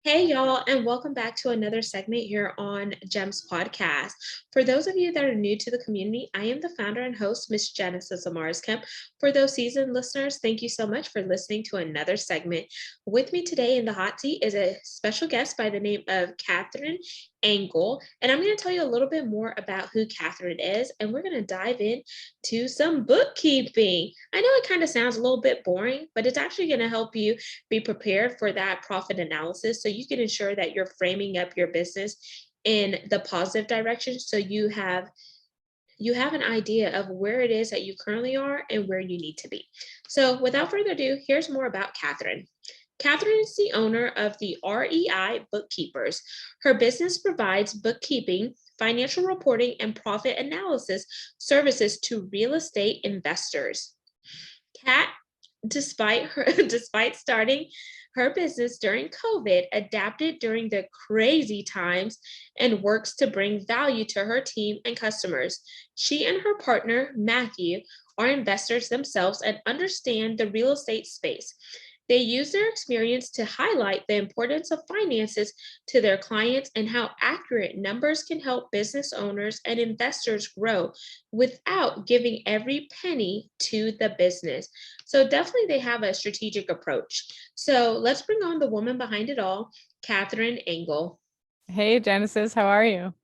Hey, y'all, and welcome back to another segment here on GEMS Podcast. For those of you that are new to the community, I am the founder and host, Miss Genesis Amaris Kemp. For those seasoned listeners, thank you so much for listening to another segment. With me today in the hot seat is a special guest by the name of Catherine Angle, and I'm going to tell you a little bit more about who Catherine is, and we're going to dive into some bookkeeping. I know it kind of sounds a little bit boring, but it's actually going to help you be prepared for that profit analysis so you can ensure that you're framing up your business in the positive direction so you have an idea of where it is that you currently are and where you need to be. So without further ado, here's more about Catherine. Catherine is the owner of the REI Bookkeepers. Her business provides bookkeeping, financial reporting, and profit analysis services to real estate investors. Kat, despite starting her business during COVID, adapted during the crazy times and works to bring value to her team and customers. She and her partner, Matthew, are investors themselves and understand the real estate space. They use their experience to highlight the importance of finances to their clients and how accurate numbers can help business owners and investors grow without giving every penny to the business. So definitely they have a strategic approach. So let's bring on the woman behind it all, Catherine Engel. Hey, Genesis, how are you?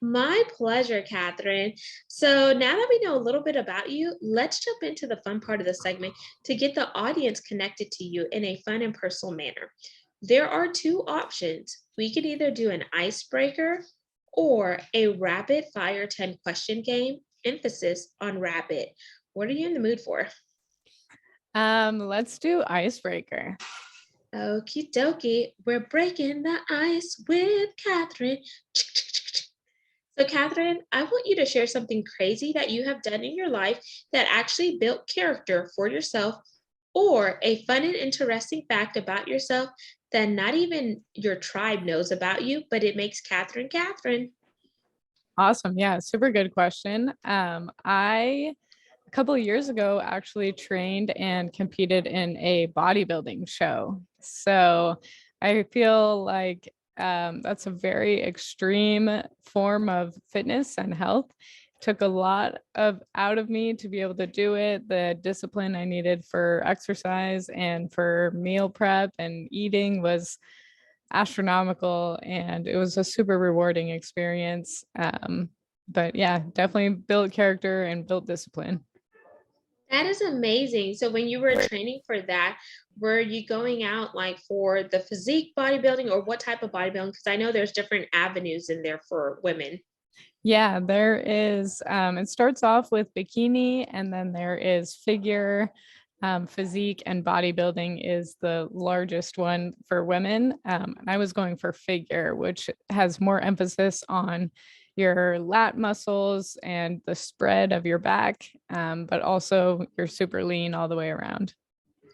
My pleasure, Catherine. So now that we know a little bit about you, let's jump into the fun part of the segment to get the audience connected to you in a fun and personal manner. There are two options. We could either do an icebreaker or a rapid fire 10 question game, emphasis on rapid. What are you in the mood for? Let's do icebreaker. Okie dokie, we're breaking the ice with Catherine. So, Catherine, I want you to share something crazy that you have done in your life that actually built character for yourself, or a fun and interesting fact about yourself that not even your tribe knows about you, but it makes Catherine Catherine. Awesome. Yeah, super good question. I a couple of years ago actually trained and competed in a bodybuilding show. So I feel like that's a very extreme form of fitness and health. Took a lot of out of me to be able to do it. The discipline I needed for exercise and for meal prep and eating was astronomical, and it was a super rewarding experience. But yeah, definitely built character and built discipline. That is amazing. So, when you were training for that, were you going out like for the physique bodybuilding or what type of bodybuilding? Because I know there's different avenues in there for women. Yeah, there is. It starts off with bikini, and then there is figure, physique, and bodybuilding is the largest one for women. And I was going for figure, which has more emphasis on your lat muscles and the spread of your back, but also you're super lean all the way around.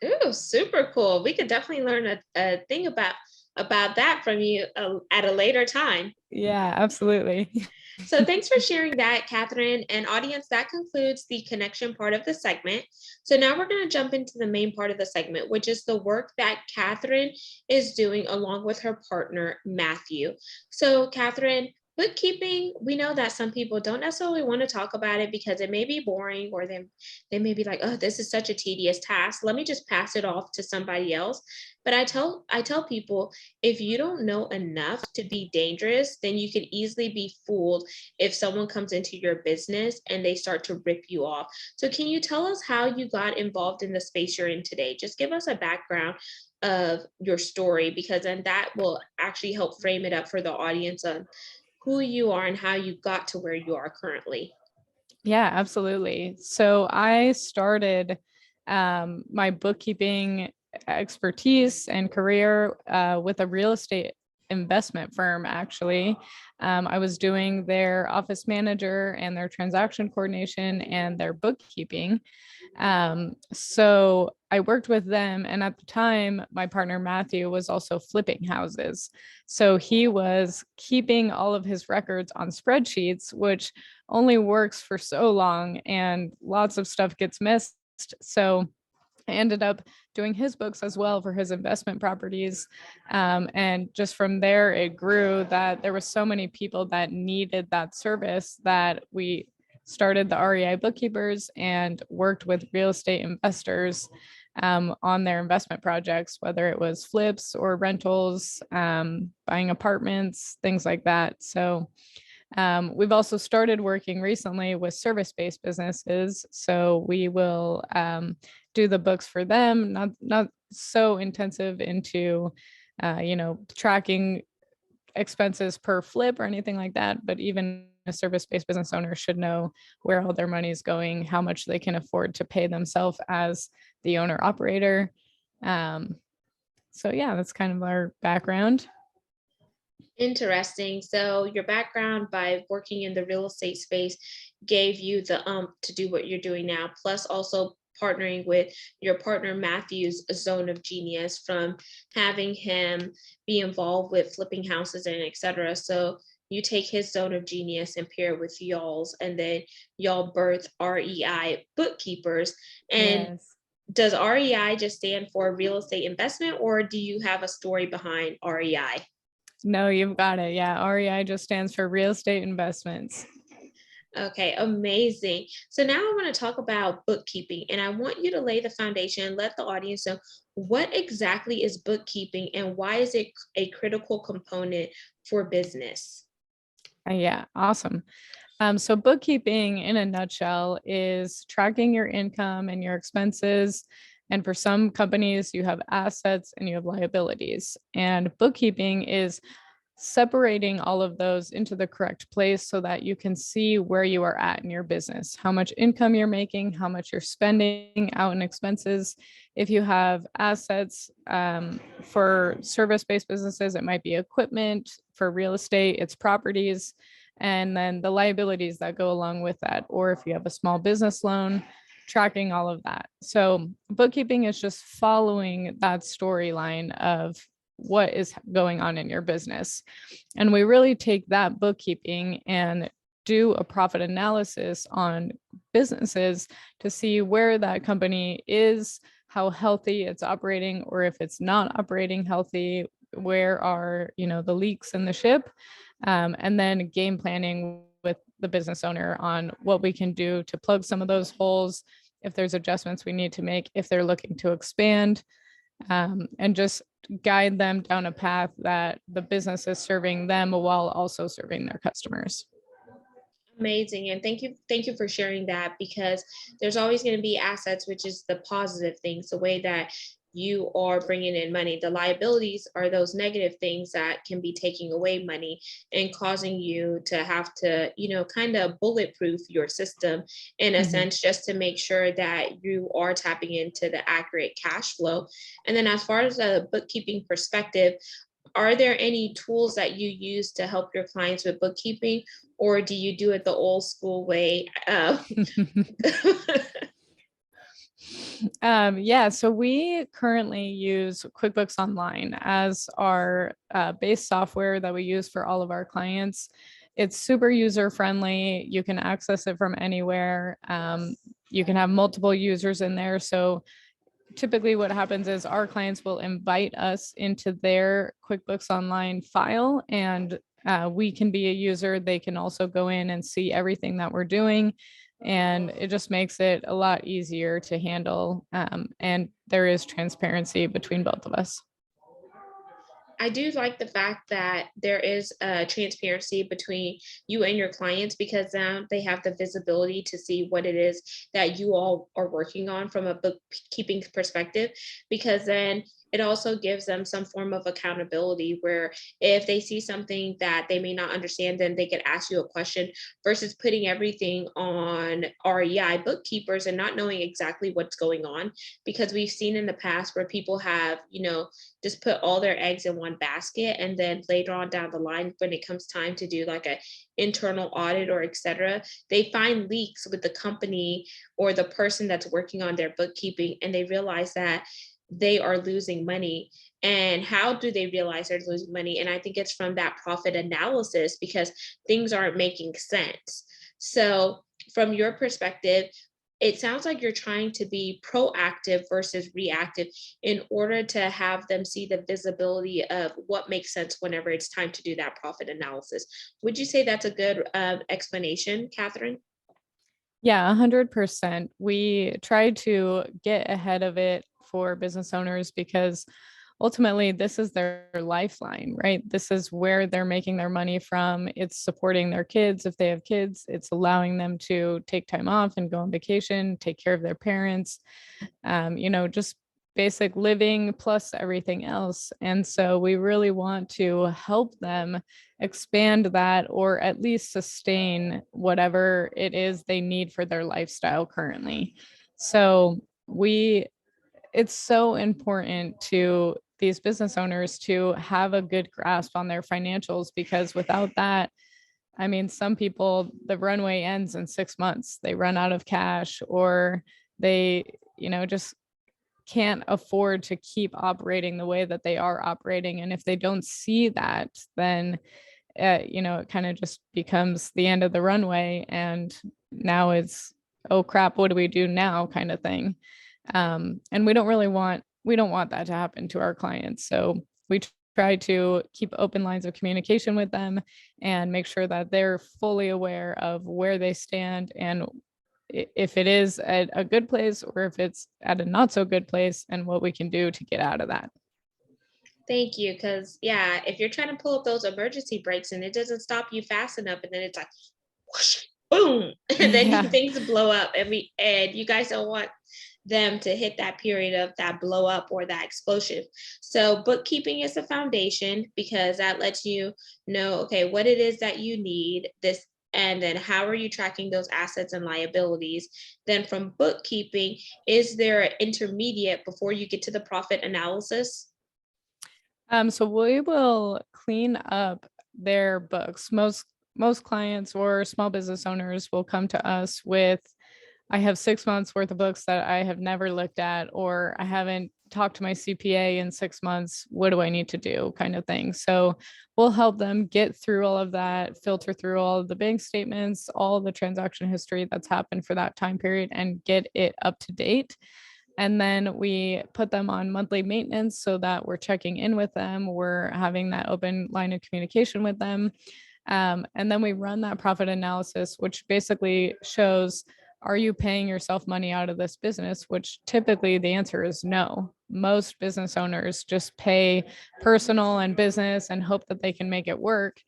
Ooh, super cool. We could definitely learn a thing about that from you at a later time. Yeah, absolutely. So thanks for sharing that, Catherine. And audience, that concludes the connection part of the segment. So now we're going to jump into the main part of the segment, which is the work that Catherine is doing along with her partner, Matthew. So, Catherine, bookkeeping, we know that some people don't necessarily want to talk about it because it may be boring, or they may be like, oh, this is such a tedious task. Let me just pass it off to somebody else. But I tell people, if you don't know enough to be dangerous, then you could easily be fooled if someone comes into your business and they start to rip you off. So, can you tell us how you got involved in the space you're in today? Just give us a background of your story, because then that will actually help frame it up for the audience on who you are and how you got to where you are currently. Yeah, absolutely. So I started my bookkeeping expertise and career with a real estate investment firm, actually. I was doing their office manager and their transaction coordination and their bookkeeping. So I worked with them. And at the time, my partner Matthew was also flipping houses. So he was keeping all of his records on spreadsheets, which only works for so long and lots of stuff gets missed. So I ended up doing his books as well for his investment properties. And just from there, it grew that there were so many people that needed that service that we started the REI Bookkeepers and worked with real estate investors on their investment projects, whether it was flips or rentals, buying apartments, things like that. So we've also started working recently with service-based businesses. So we will do the books for them, not so intensive into, tracking expenses per flip or anything like that. But even a service-based business owner should know where all their money is going, how much they can afford to pay themselves as the owner operator. So yeah, that's kind of our background. Interesting. So your background by working in the real estate space gave you the to do what you're doing now, plus also partnering with your partner Matthew's zone of genius from having him be involved with flipping houses and etc. So you take his zone of genius and pair it with y'all's, and then y'all birth REI Bookkeepers. And Yes. does REI just stand for real estate investment, or do you have a story behind REI? No, you've got it. Yeah. REI just stands for real estate investments. Okay, amazing. So now I want to talk about bookkeeping, and I want you to lay the foundation, let the audience know what exactly is bookkeeping and why is it a critical component for business? Yeah, awesome. So bookkeeping in a nutshell is tracking your income and your expenses. And for some companies, you have assets and you have liabilities. And bookkeeping is separating all of those into the correct place so that you can see where you are at in your business, how much income you're making, how much you're spending out in expenses. If you have assets for service-based businesses, it might be equipment. For real estate, it's properties, and then the liabilities that go along with that. Or if you have a small business loan, tracking all of that. So bookkeeping is just following that storyline of what is going on in your business. And we really take that bookkeeping and do a profit analysis on businesses to see where that company is, how healthy it's operating, or if it's not operating healthy, where are, the leaks in the ship, and then game planning with the business owner on what we can do to plug some of those holes, if there's adjustments we need to make, if they're looking to expand, and just guide them down a path that the business is serving them while also serving their customers. Amazing. And thank you for sharing that, because there's always going to be assets, which is the positive things, the way that you are bringing in money. The liabilities are those negative things that can be taking away money and causing you to have to, kind of bulletproof your system in a Mhm. sense, just to make sure that you are tapping into the accurate cash flow. And then as far as a bookkeeping perspective, are there any tools that you use to help your clients with bookkeeping, or do you do it the old school way? Yeah, so we currently use QuickBooks Online as our base software that we use for all of our clients. It's super user friendly. You can access it from anywhere. You can have multiple users in there. So typically what happens is our clients will invite us into their QuickBooks Online file, and we can be a user. They can also go in and see everything that we're doing. And it just makes it a lot easier to handle. And there is transparency between both of us. I do like the fact that there is a transparency between you and your clients, because now they have the visibility to see what it is that you all are working on from a bookkeeping perspective, because then it also gives them some form of accountability where if they see something that they may not understand, then they could ask you a question versus putting everything on REI bookkeepers and not knowing exactly what's going on. Because we've seen in the past where people have, just put all their eggs in one basket, and then later on down the line when it comes time to do like a internal audit or etc., they find leaks with the company or the person that's working on their bookkeeping, and they realize that they are losing money. And how do they realize they're losing money? And I think it's from that profit analysis, because things aren't making sense. So from your perspective, it sounds like you're trying to be proactive versus reactive in order to have them see the visibility of what makes sense whenever it's time to do that profit analysis. Would you say that's a good explanation, Catherine? Yeah, 100%. We try to get ahead of it for business owners because ultimately this is their lifeline, right? This is where they're making their money from. It's supporting their kids if they have kids. It's allowing them to take time off and go on vacation, take care of their parents, just basic living plus everything else. And so we really want to help them expand that or at least sustain whatever it is they need for their lifestyle currently. So we it's so important to these business owners to have a good grasp on their financials because without that, I mean, some people, the runway ends in 6 months. They run out of cash or they, just can't afford to keep operating the way that they are operating. And if they don't see that, then, it kind of just becomes the end of the runway. And now it's, oh crap, what do we do now kind of thing. And we don't want that to happen to our clients. So we try to keep open lines of communication with them and make sure that they're fully aware of where they stand and if it is at a good place or if it's at a not so good place and what we can do to get out of that. Thank you. Because, yeah, if you're trying to pull up those emergency brakes and it doesn't stop you fast enough, and then it's like, whoosh, boom, and then Yeah. things blow up. And you guys don't want them to hit that period of that blow up or that explosion. So, bookkeeping is the foundation because that lets you know, okay, what it is that you need, this, and then how are you tracking those assets and liabilities. Then from bookkeeping, is there an intermediate before you get to the profit analysis? So we will clean up their books. Most clients or small business owners will come to us with, I have 6 months worth of books that I have never looked at, or I haven't talked to my CPA in 6 months. What do I need to do? Kind of thing. So we'll help them get through all of that, filter through all of the bank statements, all the transaction history that's happened for that time period, and get it up to date. And then we put them on monthly maintenance so that we're checking in with them. We're having that open line of communication with them. And then we run that profit analysis, which basically shows, are you paying yourself money out of this business? Which typically the answer is no. Most business owners just pay personal and business and hope that they can make it work,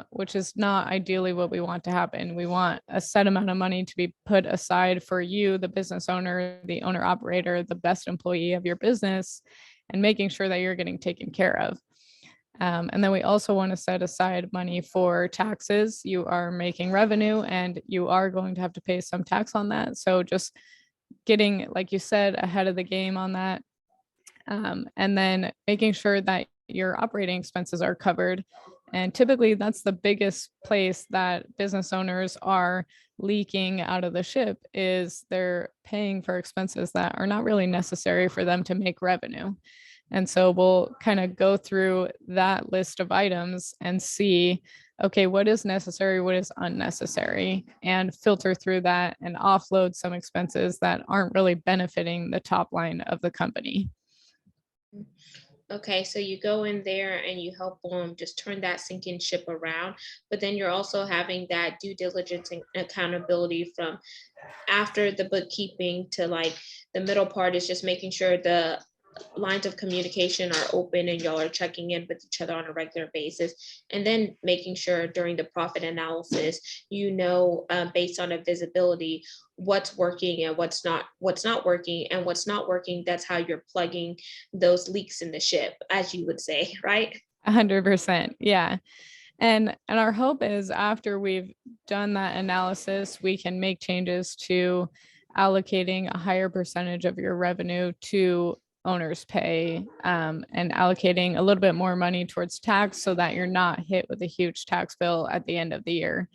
which is not ideally what we want to happen. We want a set amount of money to be put aside for you, the business owner, the owner operator, the best employee of your business, and making sure that you're getting taken care of. And then we also want to set aside money for taxes. You are making revenue and you are going to have to pay some tax on that. So just getting, like you said, ahead of the game on that. And then making sure that your operating expenses are covered. And typically that's the biggest place that business owners are leaking out of the ship is they're paying for expenses that are not really necessary for them to make revenue. And so we'll kind of go through that list of items and see, okay, what is necessary, what is unnecessary, and filter through that and offload some expenses that aren't really benefiting the top line of the company. Okay, so you go in there and you help them just turn that sinking ship around, but then you're also having that due diligence and accountability from after the bookkeeping to like the middle part is just making sure the lines of communication are open and y'all are checking in with each other on a regular basis, and then making sure during the profit analysis, based on a visibility, what's working and what's not working, and what's not working, that's how you're plugging those leaks in the ship, as you would say, right? 100%. Yeah. And our hope is after we've done that analysis, we can make changes to allocating a higher percentage of your revenue to owner's pay, and allocating a little bit more money towards tax so that you're not hit with a huge tax bill at the end of the year.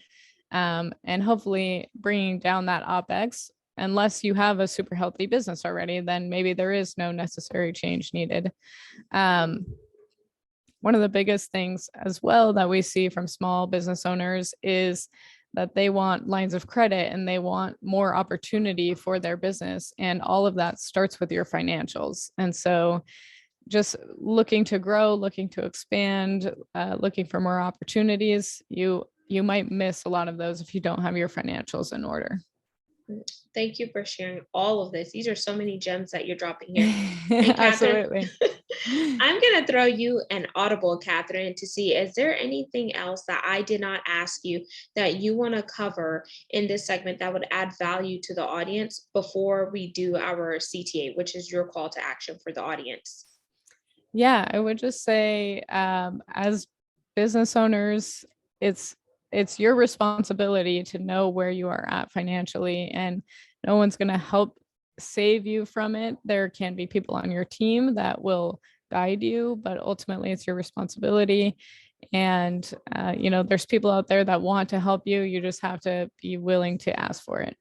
And hopefully bringing down that OPEX. Unless you have a super healthy business already, then maybe there is no necessary change needed. One of the biggest things as well that we see from small business owners is that they want lines of credit and they want more opportunity for their business. And all of that starts with your financials. And so just looking to grow, looking to expand, looking for more opportunities, you might miss a lot of those if you don't have your financials in order. Thank you for sharing all of this. These are so many gems that you're dropping here. And Catherine, Absolutely. I'm going to throw you an audible, Catherine, to see, is there anything else that I did not ask you that you want to cover in this segment that would add value to the audience before we do our CTA, which is your call to action for the audience? Yeah, I would just say, as business owners, it's your responsibility to know where you are at financially, and no one's going to help save you from it. There can be people on your team that will guide you, but ultimately it's your responsibility. And there's people out there that want to help you. You just have to be willing to ask for it.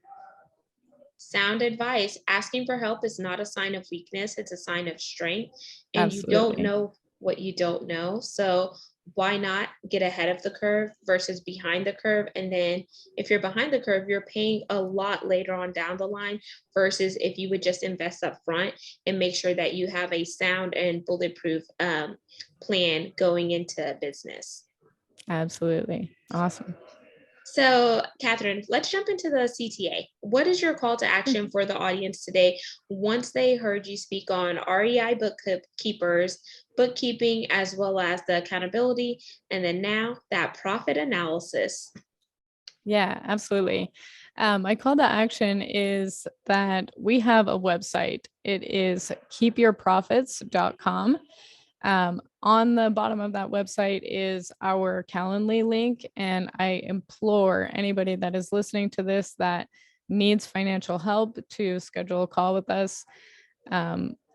Sound advice. Asking for help is not a sign of weakness, it's a sign of strength. And you don't Absolutely. know what you don't know. So why not get ahead of the curve versus behind the curve? And then if you're behind the curve, you're paying a lot later on down the line versus if you would just invest up front and make sure that you have a sound and bulletproof plan going into business. Absolutely. Awesome. So, Catherine, let's jump into the CTA. What is your call to action for the audience today once they heard you speak on REI Bookkeepers, bookkeeping, as well as the accountability, and then now that profit analysis? Yeah, absolutely. My call to action is that we have a website. It is keepyourprofits.com. On the bottom of that website is our Calendly link. And I implore anybody that is listening to this that needs financial help to schedule a call with us.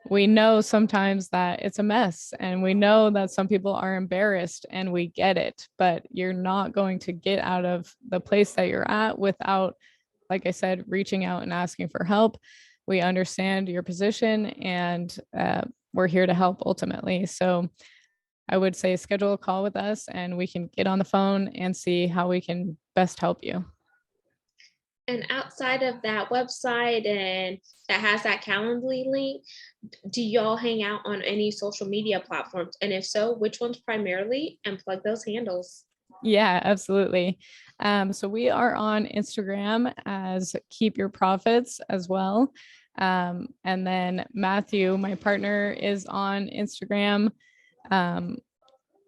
We know sometimes that it's a mess, and we know that some people are embarrassed, and we get it, but you're not going to get out of the place that you're at without, like I said, reaching out and asking for help. We understand your position, and we're here to help ultimately. So I would say schedule a call with us and we can get on the phone and see how we can best help you. And outside of that website and that has that Calendly link, do y'all hang out on any social media platforms? And if so, which ones primarily? And plug those handles. Yeah, absolutely. So we are on Instagram as Keep Your Profits as well. And then Matthew, my partner, is on Instagram. I'm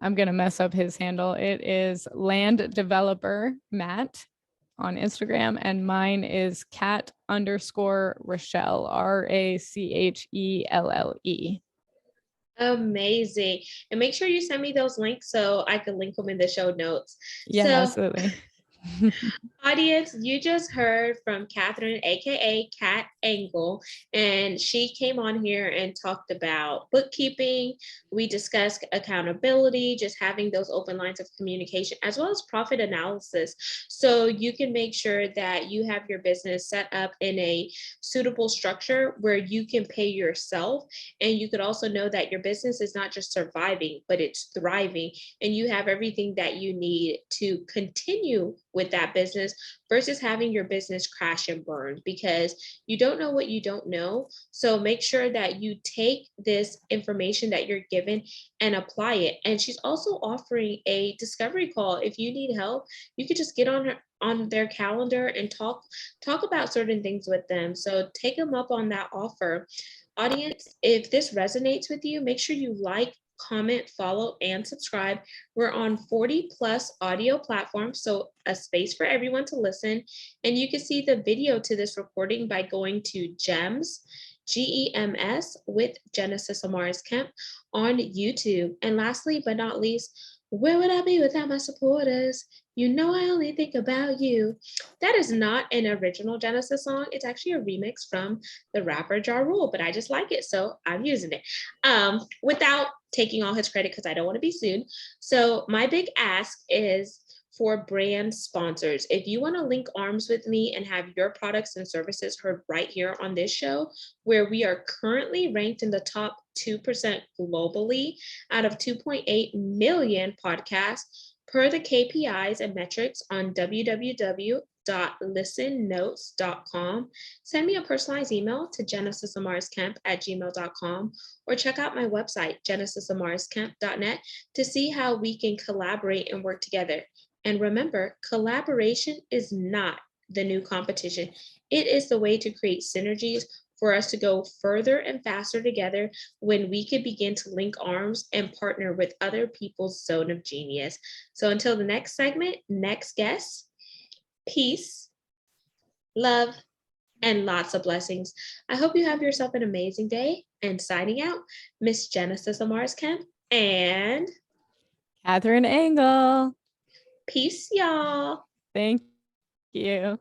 going to mess up his handle. It is Land Developer Matt on Instagram, and mine is cat_Rachelle, RACHELLE. Amazing. And make sure you send me those links so I can link them in the show notes. Yeah, So, absolutely. audience, you just heard from Catherine, aka Cat Angle, and she came on here and talked about bookkeeping. We discussed accountability, just having those open lines of communication, as well as profit analysis. So you can make sure that you have your business set up in a suitable structure where you can pay yourself. And you could also know that your business is not just surviving, but it's thriving. And you have everything that you need to continue with that business versus having your business crash and burn, because you don't know what you don't know. So make sure that you take this information that you're given and apply it. And she's also offering a discovery call. If you need help, you could just get on their calendar and talk about certain things with them. So take them up on that offer. Audience, if this resonates with you, make sure you like, comment, follow, and subscribe. We're on 40 plus audio platforms, so a space for everyone to listen. And you can see the video to this recording by going to GEMS, GEMS, with Genesis Amaris Kemp on YouTube. And lastly, but not least, where would I be without my supporters? You know I only think about you. That is not an original Genesis song. It's actually a remix from the rapper Ja Rule, but I just like it, so I'm using it. Without taking all his credit because I don't want to be sued. So my big ask is for brand sponsors. If you want to link arms with me and have your products and services heard right here on this show, where we are currently ranked in the top 2% globally out of 2.8 million podcasts, Per the KPIs and metrics on www.listennotes.com, send me a personalized email to genesisamarisKemp@gmail.com or check out my website, genesisamarisKemp.net, to see how we can collaborate and work together. And remember, collaboration is not the new competition. It is the way to create synergies for us to go further and faster together when we can begin to link arms and partner with other people's zone of genius. So until the next segment, next guest, peace, love, and lots of blessings. I hope you have yourself an amazing day. And signing out, Miss Genesis Amaris Kemp, and Catherine Engel. peace, y'all. Thank you.